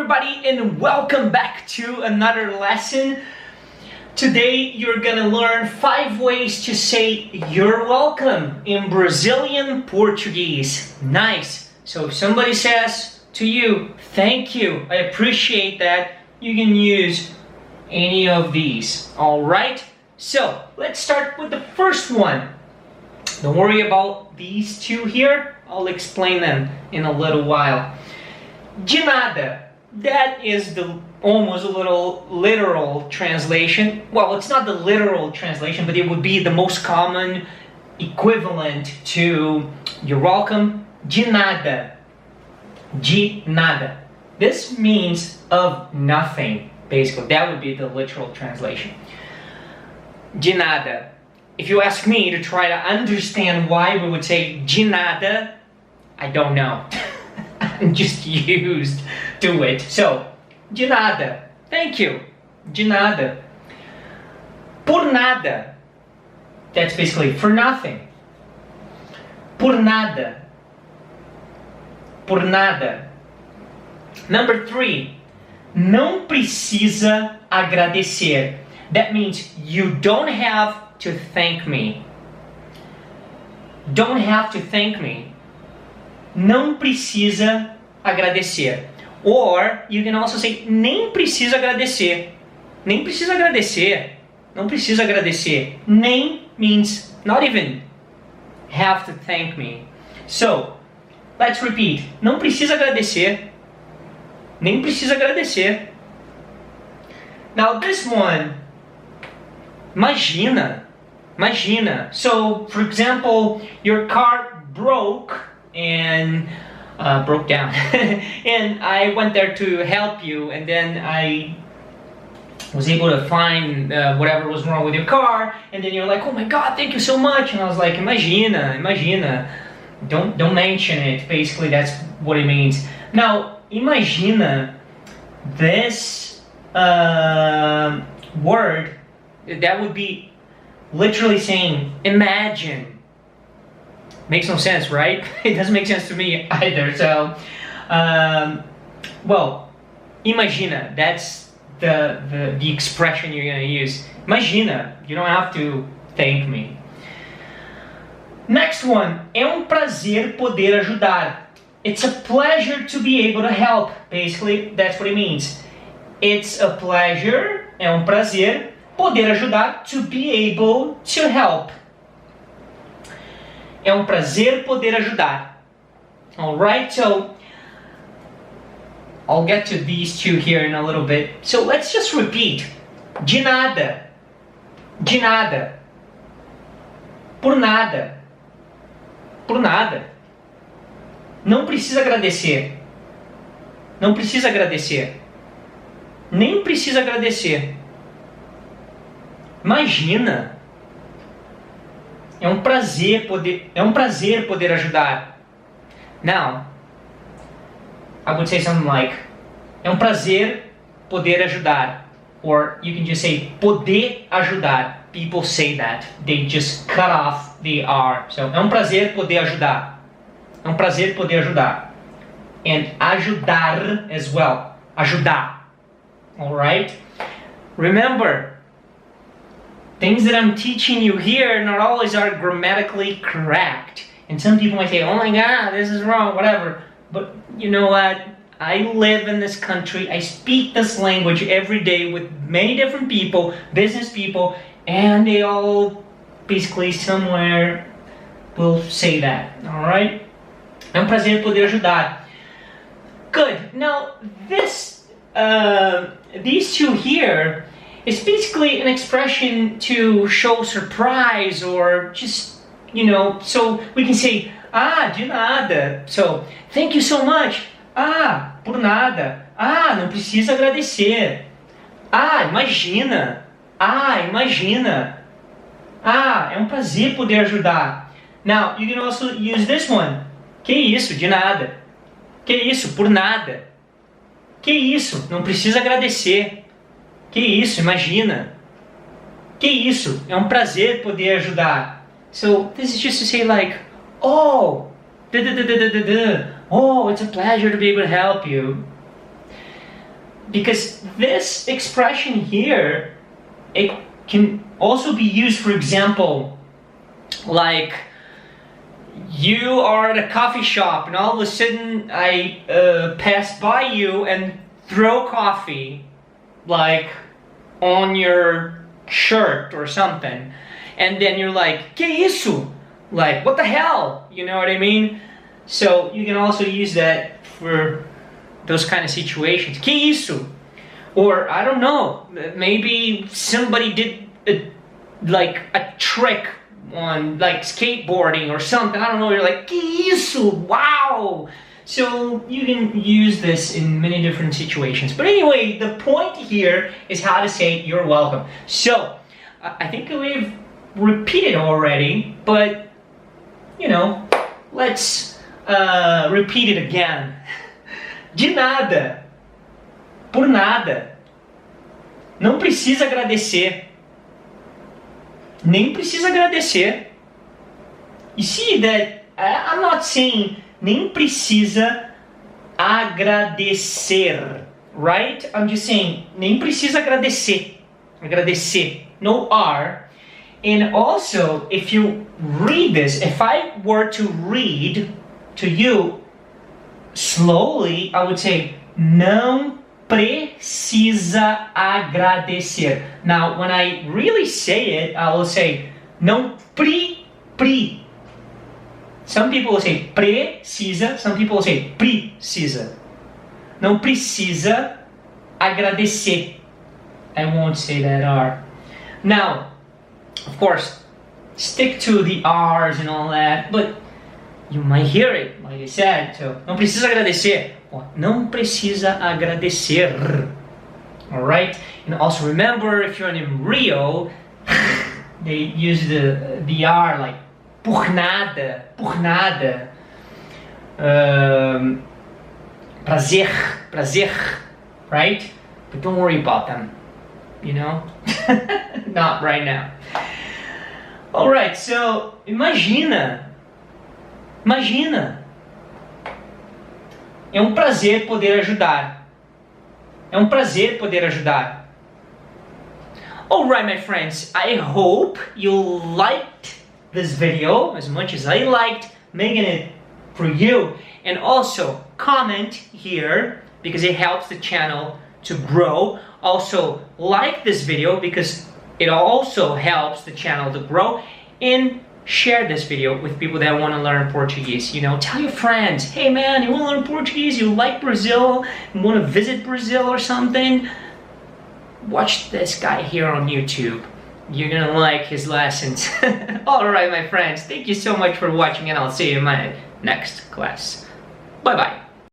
everybody, and welcome back to another lesson. Today you're gonna learn 5 ways to say you're welcome in Brazilian Portuguese. Nice. So if somebody says to you, thank you, I appreciate that, you can use any of these. Alright? So let's start with the first one. Don't worry about these two here. I'll explain them in a little while. De nada. That is the almost a little literal translation. Well, it's not the literal translation, but it would be the most common equivalent to you're welcome. De nada. De nada. This means of nothing, basically. That would be the literal translation. De nada. If you ask me to try to understand why we would say de nada, I don't know. I'm just used to it. So, de nada. Thank you. De nada. Por nada. That's basically for nothing. Por nada. Por nada. Number 3. Não precisa agradecer. That means you don't have to thank me. Don't have to thank me. Não precisa agradecer. Or you can also say nem precisa agradecer. Nem precisa agradecer. Não precisa agradecer. Nem means not even have to thank me. So, let's repeat. Não precisa agradecer. Nem precisa agradecer. Now this one, imagina. Imagina. So, for example, your car broke and broke down and I went there to help you, and then I was able to find whatever was wrong with your car, and then you're like, oh my god, thank you so much, and I was like, imagina, don't mention it. Basically that's what it means. Now imagina, this word, that would be literally saying imagine. Makes no sense, right? It doesn't make sense to me either. So, well, imagina. That's the expression you're gonna use. Imagina. You don't have to thank me. Next one. É prazer poder ajudar. It's a pleasure to be able to help. Basically, that's what it means. It's a pleasure. É prazer poder ajudar. To be able to help. É prazer poder ajudar. Alright, so I'll get to these two here in a little bit. So let's just repeat. De nada. De nada. Por nada. Por nada. Não precisa agradecer. Não precisa agradecer. Nem precisa agradecer. Imagina. É prazer poder ajudar. Now, I would say something like, é prazer poder ajudar. Or you can just say poder ajudar. People say that. They just cut off the R. So, é prazer poder ajudar. É prazer poder ajudar. And ajudar as well. Ajudar. Alright? Remember, things that I'm teaching you here not always are grammatically correct. And some people might say, oh my god, this is wrong, whatever. But you know what? I live in this country. I speak this language every day with many different people, business people, and they all basically somewhere will say that. Alright? É prazer poder ajudar. Good. Now, these two here, it's basically an expression to show surprise or just, you know, so we can say, ah, de nada. So, thank you so much. Ah, por nada. Ah, não precisa agradecer. Ah, imagina. Ah, imagina. Ah, é prazer poder ajudar. Now, you can also use this one. Que isso, de nada. Que isso, por nada. Que isso, não precisa agradecer. Que isso, imagina. Que isso, é prazer poder ajudar. So, this is just to say like, oh, oh, it's a pleasure to be able to help you. because this expression here, it can also be used, for example, like you are at a coffee shop and all of a sudden I pass by you and throw coffee like on your shirt or something, and then you're like, que isso? Like, what the hell? You know what I mean? So you can also use that for those kind of situations. Que isso? Or I don't know, maybe somebody did a trick on like skateboarding or something. I don't know. You're like, que isso? Wow! So you can use this in many different situations. But anyway, the point here is how to say you're welcome. So I think we've repeated already, but you know, let's repeat it again. De nada. Por nada. Não precisa agradecer. Nem precisa agradecer. You see that I'm not saying nem precisa agradecer, right? I'm just saying nem precisa agradecer. Agradecer. No R. And also, if you read this, if I were to read to you slowly, I would say não precisa agradecer. Now, when I really say it, I will say não pri. Some people will say precisa, some people will say precisa. Não precisa agradecer. I won't say that R. Now, of course, stick to the R's and all that, but you might hear it, like I said, so não precisa agradecer. Não precisa agradecer. Alright? And also remember, if you're in Rio, they use the R like por nada, por nada. Prazer, right? But don't worry about them, you know? Not right now. Alright, so imagina. É um prazer poder ajudar. É um prazer poder ajudar. Alright, my friends, I hope you liked this video as much as I liked making it for you. And also, comment here because it helps the channel to grow. Also, like this video because it also helps the channel to grow. And share this video with people that want to learn Portuguese. You know, tell your friends, hey man, you want to learn Portuguese, you like Brazil, you want to visit Brazil or something, watch this guy here on YouTube. You're gonna like his lessons. Alright, my friends, thank you so much for watching, and I'll see you in my next class. Bye bye.